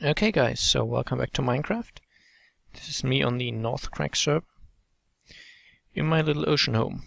Okay guys, so welcome back to Minecraft. This is me on the North Crack server in my little ocean home,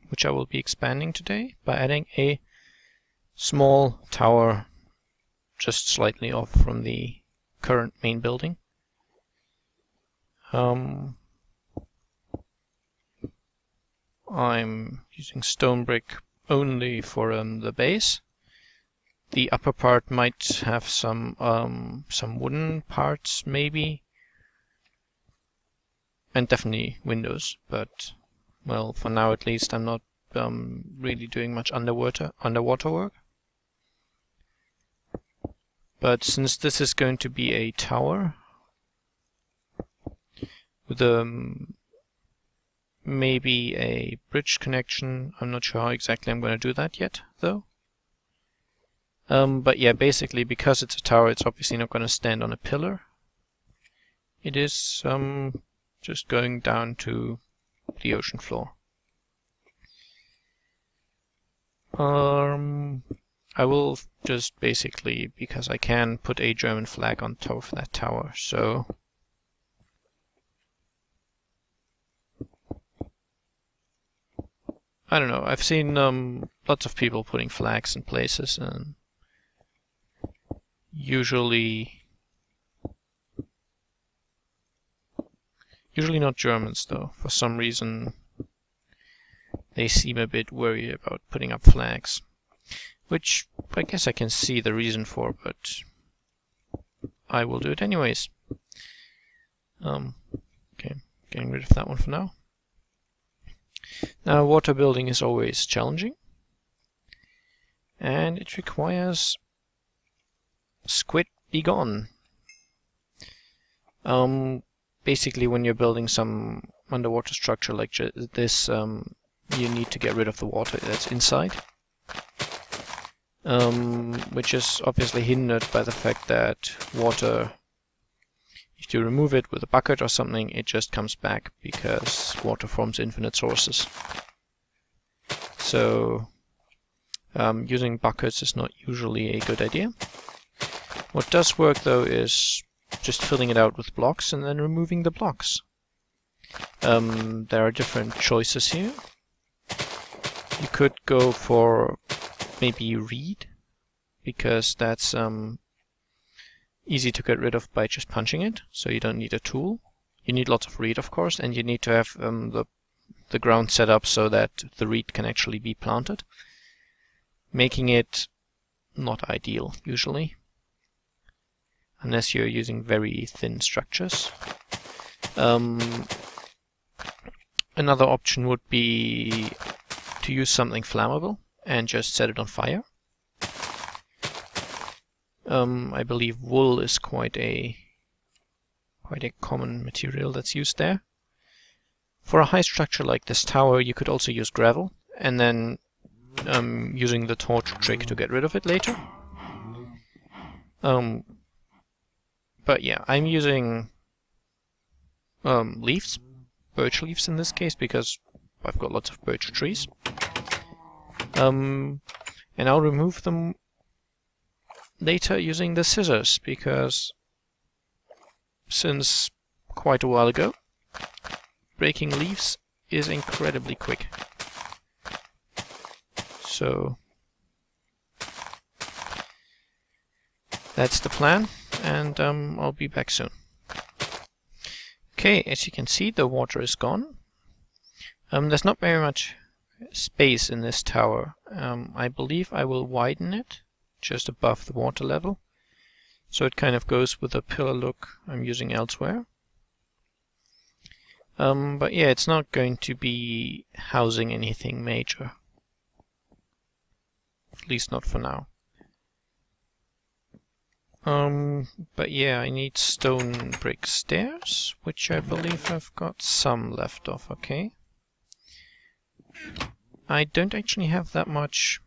which I will be expanding today by adding a small tower just slightly off from the current main building. I'm using stone brick only for the base. The upper part might have some wooden parts, maybe, and definitely windows. But well, for now at least, I'm not really doing much underwater work. But since this is going to be a tower with maybe a bridge connection, I'm not sure how exactly I'm going to do that yet, though. But yeah, basically, because it's a tower, it's obviously not going to stand on a pillar. It is just going down to the ocean floor. I will just basically, because I can, put a German flag on top of that tower, so I don't know, I've seen lots of people putting flags in places, and usually not Germans, though. For some reason they seem a bit worried about putting up flags, which I guess I can see the reason for, but I will do it anyways. Okay, getting rid of that one for now. Now, water building is always challenging, and it requires squid be gone. Basically, when you're building some underwater structure like this, you need to get rid of the water that's inside, which is obviously hindered by the fact that water, if you remove it with a bucket or something, it just comes back because water forms infinite sources. So using buckets is not usually a good idea. What does work, though, is just filling it out with blocks and then removing the blocks. There are different choices here. You could go for maybe reed, because that's easy to get rid of by just punching it, so you don't need a tool. You need lots of reed, of course, and you need to have the ground set up so that the reed can actually be planted, making it not ideal, usually, unless you're using very thin structures. Another option would be to use something flammable and just set it on fire. I believe wool is quite a common material that's used there. For a high structure like this tower, you could also use gravel, and then using the torch trick to get rid of it later. But yeah, I'm using leaves, birch leaves in this case, because I've got lots of birch trees. And I'll remove them later using the scissors, because since quite a while ago, breaking leaves is incredibly quick. So that's the plan, and I'll be back soon. Okay, as you can see, the water is gone. There's not very much space in this tower. I believe I will widen it just above the water level, so it kind of goes with the pillar look I'm using elsewhere. But yeah, it's not going to be housing anything major, at least not for now. But yeah, I need stone brick stairs, which I believe I've got some left of. Okay, I don't actually have that much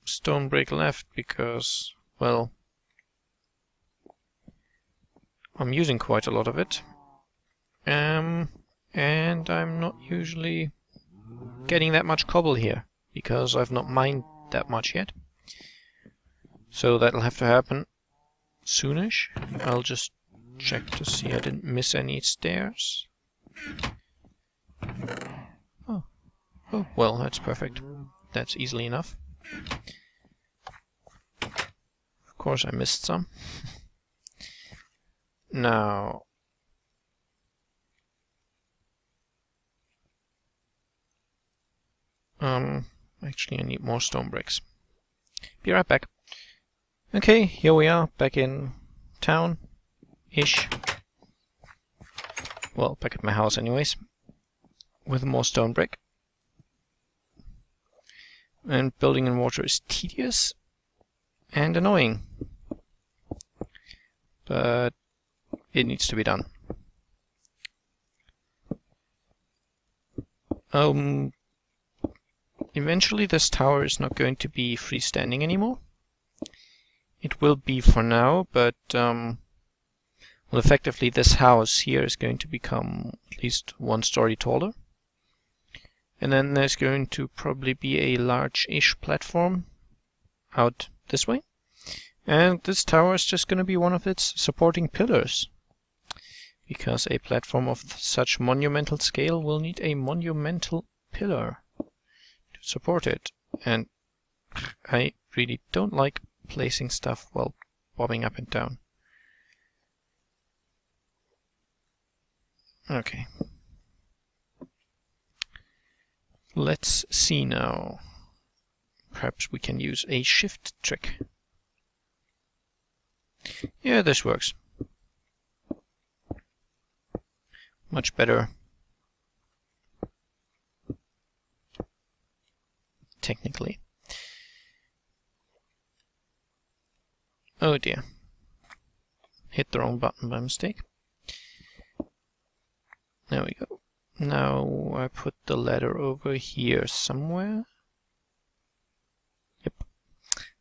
stone brick left because, well, I'm using quite a lot of it, and I'm not usually getting that much cobble here because I've not mined that much yet. So that'll have to happen soonish. I'll just check to see I didn't miss any stairs. Oh, well, that's perfect. That's easily enough. Of course, I missed some. Now, actually, I need more stone bricks. Be right back. Okay, here we are, back in town-ish. Well, back at my house anyways, with more stone brick. And building in water is tedious and annoying, but it needs to be done. Eventually this tower is not going to be freestanding anymore. It will be for now, but well, effectively this house here is going to become at least 1 story taller. And then there's going to probably be a large-ish platform out this way. And this tower is just going to be one of its supporting pillars. Because a platform of such monumental scale will need a monumental pillar to support it. And I really don't like placing stuff while bobbing up and down. Okay. Let's see now. Perhaps we can use a shift trick. Yeah, this works. Much better. Technically. Oh dear. Hit the wrong button by mistake. There we go. Now I put the ladder over here somewhere. Yep.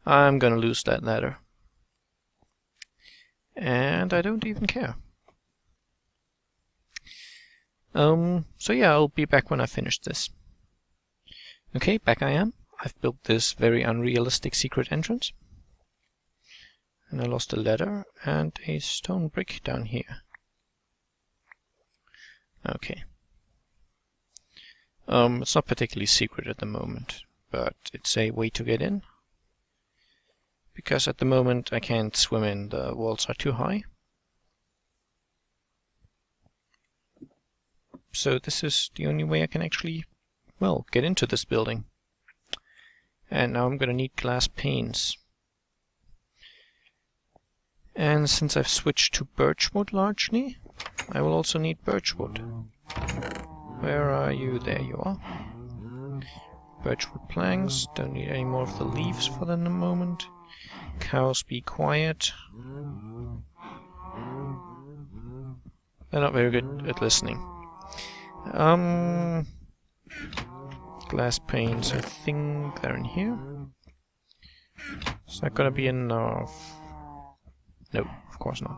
I'm gonna lose that ladder. And I don't even care. So yeah, I'll be back when I finish this. Okay, back I am. I've built this very unrealistic secret entrance. And I lost a ladder and a stone brick down here. Okay. It's not particularly secret at the moment, but it's a way to get in. Because at the moment I can't swim in, the walls are too high. So this is the only way I can actually, well, get into this building. And now I'm gonna need glass panes. And since I've switched to birchwood largely, I will also need birchwood. Where are you? There you are. Birchwood planks. Don't need any more of the leaves for the moment. Cows, be quiet. They're not very good at listening. Glass panes, I think they're in here. Is that gonna be enough? No, of course not.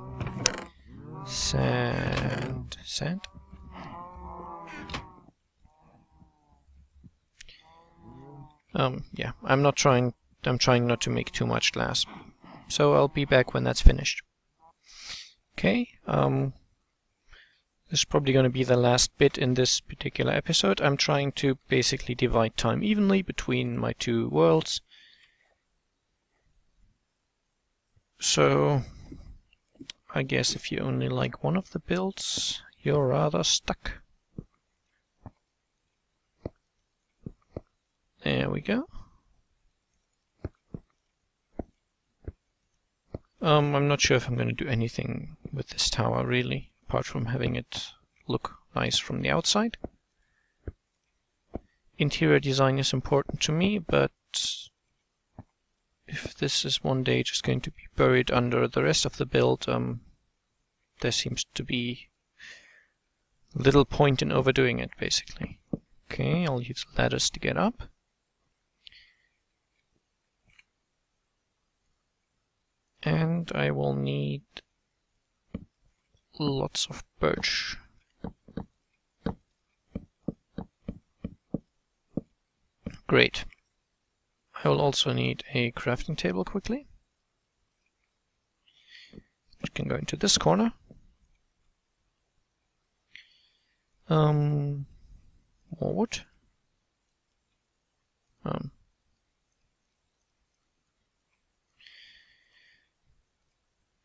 Sand. Sand? Yeah, I'm trying not to make too much glass. So I'll be back when that's finished. Okay, this is probably going to be the last bit in this particular episode. I'm trying to basically divide time evenly between my 2 worlds. So I guess if you only like one of the builds, you're rather stuck. There we go. I'm not sure if I'm going to do anything with this tower really, apart from having it look nice from the outside. Interior design is important to me, but if this is one day just going to be buried under the rest of the build, there seems to be little point in overdoing it, basically. Okay, I'll use ladders to get up. And I will need lots of birch. Great. I will also need a crafting table quickly. can go into this corner. More wood.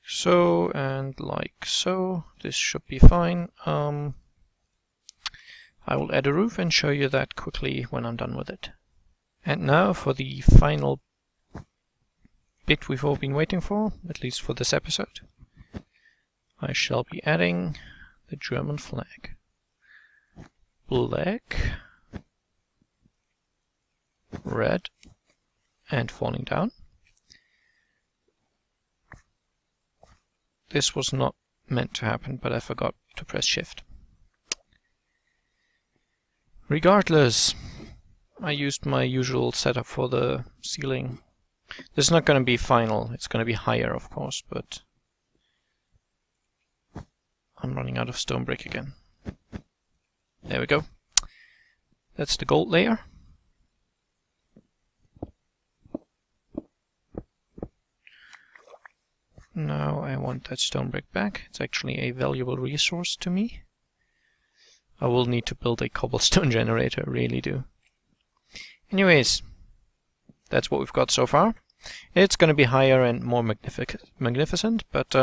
So, and like so. This should be fine. I will add a roof and show you that quickly when I'm done with it. And now for the final bit we've all been waiting for, at least for this episode. I shall be adding the German flag. Black, red, and falling down. This was not meant to happen, but I forgot to press shift. Regardless, I used my usual setup for the ceiling. This is not going to be final, it's going to be higher of course, but I'm running out of stone brick again. There we go. That's the gold layer. Now I want that stone brick back. It's actually a valuable resource to me. I will need to build a cobblestone generator, really do. Anyways, that's what we've got so far. It's going to be higher and more magnificent, but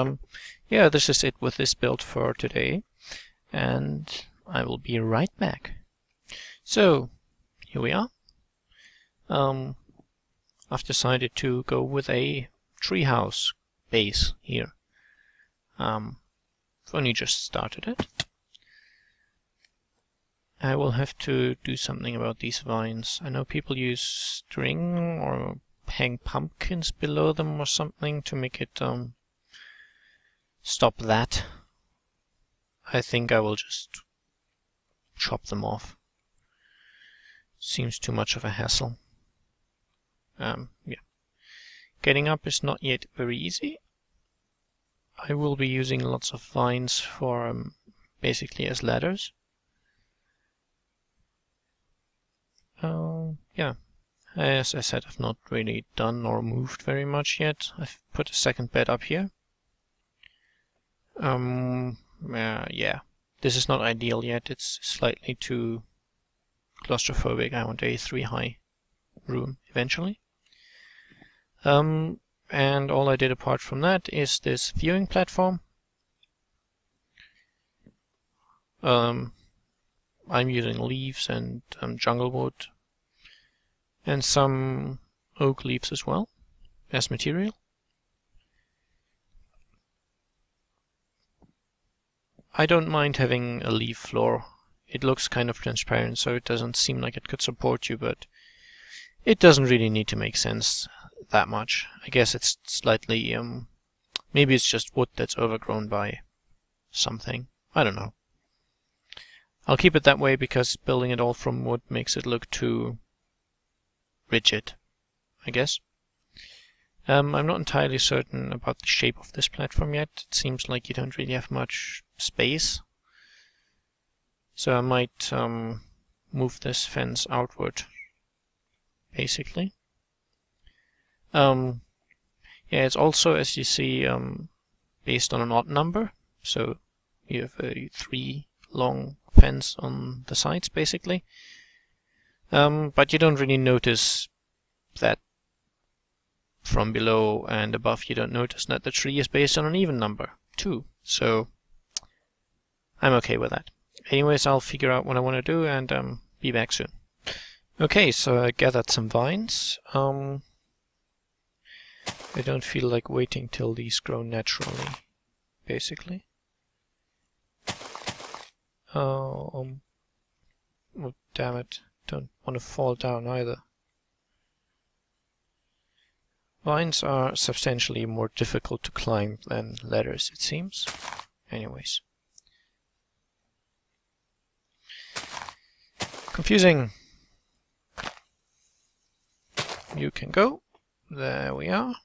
yeah, this is it with this build for today. And I will be right back. So, here we are. I've decided to go with a treehouse base here. I've only just started it. I will have to do something about these vines. I know people use string or hang pumpkins below them or something to make it stop that. I think I will just chop them off. Seems too much of a hassle. Yeah. Getting up is not yet very easy. I will be using lots of vines for basically as ladders. Yeah. As I said, I've not really done or moved very much yet. I've put a second bed up here. Yeah. This is not ideal yet. It's slightly too claustrophobic. I want a 3-high room eventually. And all I did apart from that is this viewing platform. I'm using leaves and jungle wood and some oak leaves as well as material. I don't mind having a leaf floor. It looks kind of transparent, so it doesn't seem like it could support you, but it doesn't really need to make sense that much. I guess it's slightly, maybe it's just wood that's overgrown by something. I don't know. I'll keep it that way because building it all from wood makes it look too rigid, I guess. I'm not entirely certain about the shape of this platform yet. It seems like you don't really have much space. So I might move this fence outward, basically. Yeah, it's also, as you see, based on an odd number. So you have a 3 long fence on the sides, basically. But you don't really notice that from below and above. You don't notice that the tree is based on an even number, too. So I'm okay with that. Anyways, I'll figure out what I want to do and be back soon. Okay, so I gathered some vines. I don't feel like waiting till these grow naturally, basically. Oh, damn it. Don't want to fall down either. Vines are substantially more difficult to climb than ladders, it seems. Anyways. Confusing. You can go. There we are.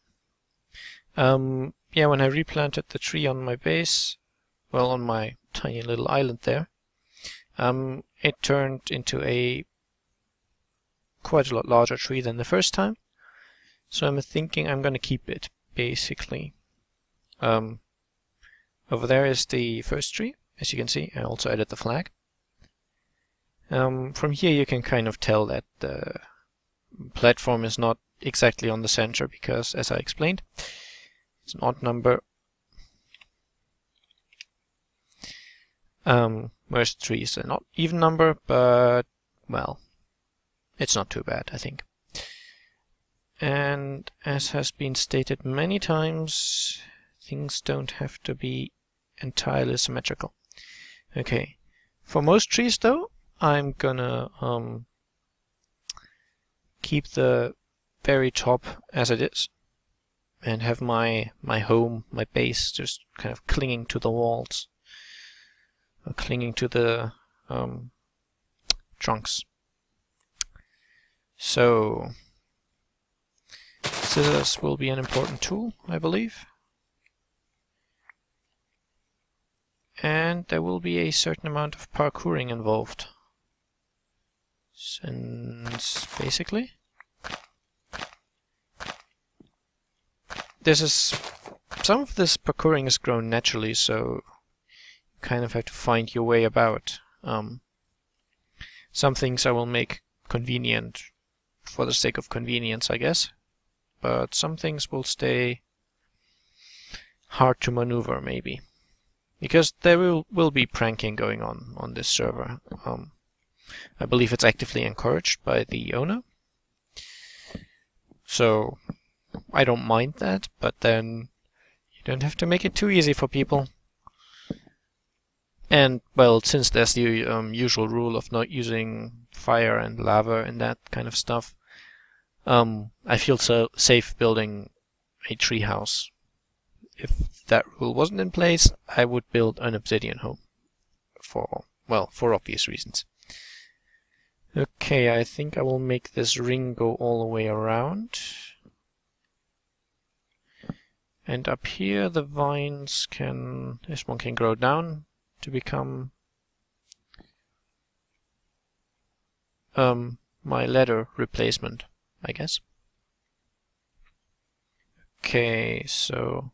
Yeah, when I replanted the tree on my base, well, on my tiny little island there, it turned into a quite a lot larger tree than the first time. So I'm thinking I'm going to keep it, basically. Over there is the first tree. As you can see, I also added the flag. From here you can kind of tell that the platform is not exactly on the center because, as I explained, it's an odd number. Whereas 3 is an even number, but, well, it's not too bad, I think. And as has been stated many times, things don't have to be entirely symmetrical. Okay, for most trees though, I'm gonna keep the very top as it is and have my home, my base, just kind of clinging to the walls, or clinging to the trunks. So scissors will be an important tool, I believe. And there will be a certain amount of parkouring involved. Since basically some of this parkouring is grown naturally, so you kind of have to find your way about. Some things I will make convenient for the sake of convenience, I guess, but some things will stay hard to maneuver, maybe, because there will be pranking going on this server. I believe it's actively encouraged by the owner, so I don't mind that, but then you don't have to make it too easy for people. And, well, since there's the usual rule of not using fire and lava and that kind of stuff, I feel so safe building a treehouse. If that rule wasn't in place, I would build an obsidian home for obvious reasons. Okay, I think I will make this ring go all the way around. And up here the vines this one can grow down to become my ladder replacement, I guess. Okay, so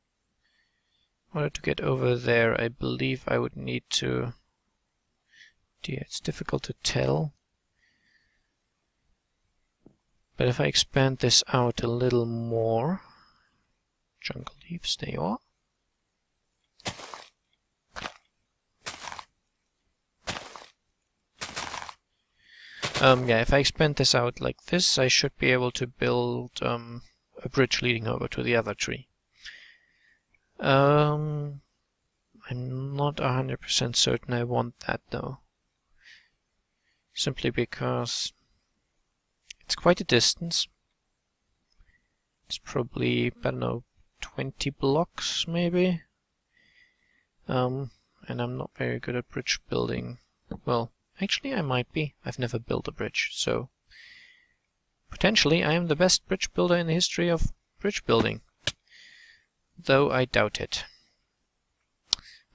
in order to get over there, I believe I would need to... Dear, it's difficult to tell. But if I expand this out a little more... Jungle leaves, there you are. Yeah, if I expand this out like this, I should be able to build a bridge leading over to the other tree. I'm not 100% certain I want that though. Simply because it's quite a distance. It's probably, I don't know, 20 blocks maybe. And I'm not very good at bridge building. Well, actually I might be. I've never built a bridge, so potentially I am the best bridge builder in the history of bridge building. Though I doubt it.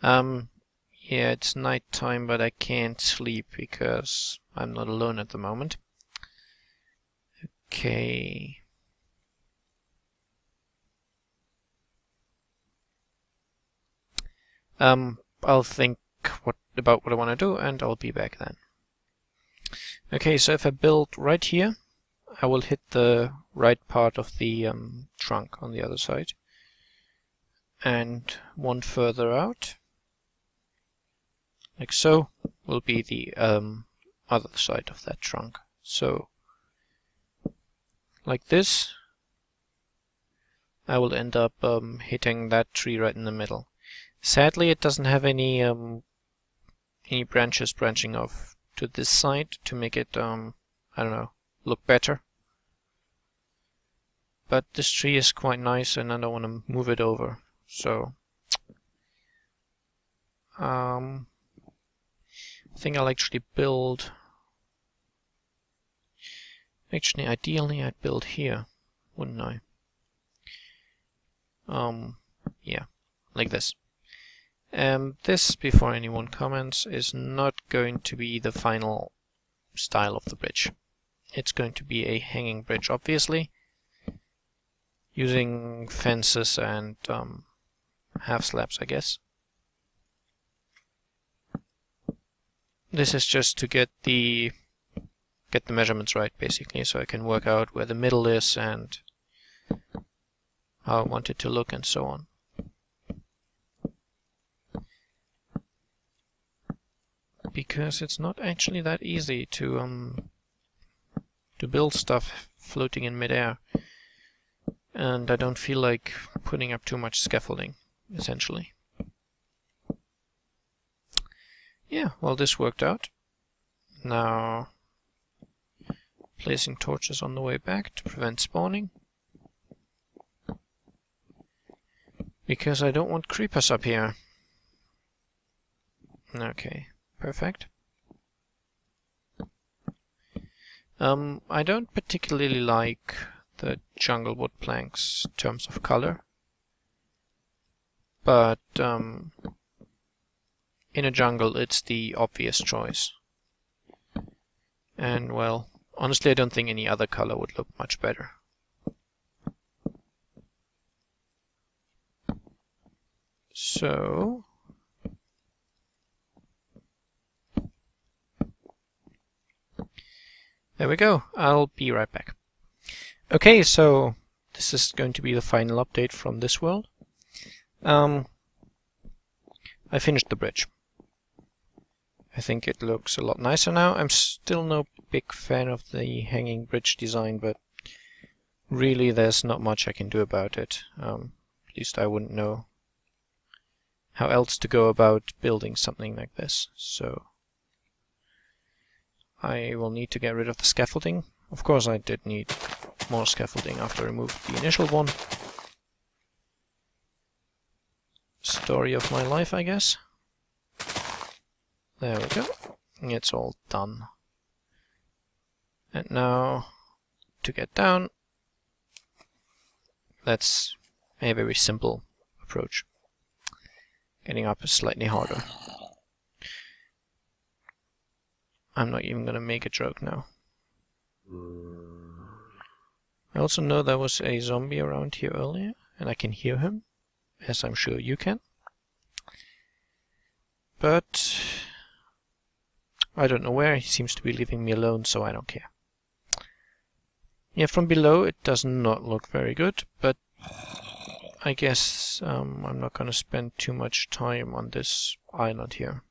Yeah, it's night time, but I can't sleep because I'm not alone at the moment. Okay. I'll think about what I want to do, and I'll be back then. Okay, so if I build right here, I will hit the right part of the trunk on the other side. And one further out, like so, will be the other side of that trunk. So, like this, I will end up hitting that tree right in the middle. Sadly, it doesn't have any branches branching off to this side to make it, I don't know, look better. But this tree is quite nice, and I don't want to move it over. So, I think I'll actually build... Actually, ideally I'd build here, wouldn't I? Yeah, like this. This, before anyone comments, is not going to be the final style of the bridge. It's going to be a hanging bridge, obviously, using fences and half slabs, I guess. this is just to get the measurements right, basically, so I can work out where the middle is and how I want it to look and so on. Because it's not actually that easy to build stuff floating in midair, and I don't feel like putting up too much scaffolding, essentially. Yeah, well, this worked out. Now, placing torches on the way back to prevent spawning, because I don't want creepers up here. Okay, perfect. I don't particularly like the jungle wood planks in terms of color, but in a jungle it's the obvious choice. And well, honestly I don't think any other color would look much better. So there we go. I'll be right back. Okay, so this is going to be the final update from this world. I finished the bridge. I think it looks a lot nicer now. I'm still no big fan of the hanging bridge design, but really there's not much I can do about it. At least I wouldn't know how else to go about building something like this. So I will need to get rid of the scaffolding. Of course I did need more scaffolding after I removed the initial one. Story of my life, I guess. There we go. It's all done. And now, to get down, that's a very simple approach. Getting up is slightly harder. I'm not even gonna make a joke now. I also know there was a zombie around here earlier, and I can hear him, as I'm sure you can. But I don't know where. He seems to be leaving me alone, so I don't care. Yeah, from below it does not look very good, but I guess I'm not gonna spend too much time on this island here.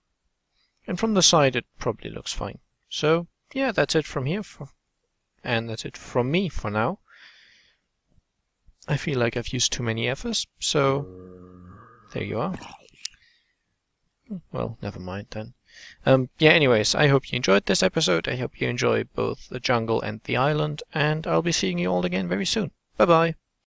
And from the side it probably looks fine. So yeah, that's it from here, and that's it from me for now. I feel like I've used too many efforts, so there you are. Well, never mind then. Yeah, anyways, I hope you enjoyed this episode. I hope you enjoy both the jungle and the island, and I'll be seeing you all again very soon. Bye bye.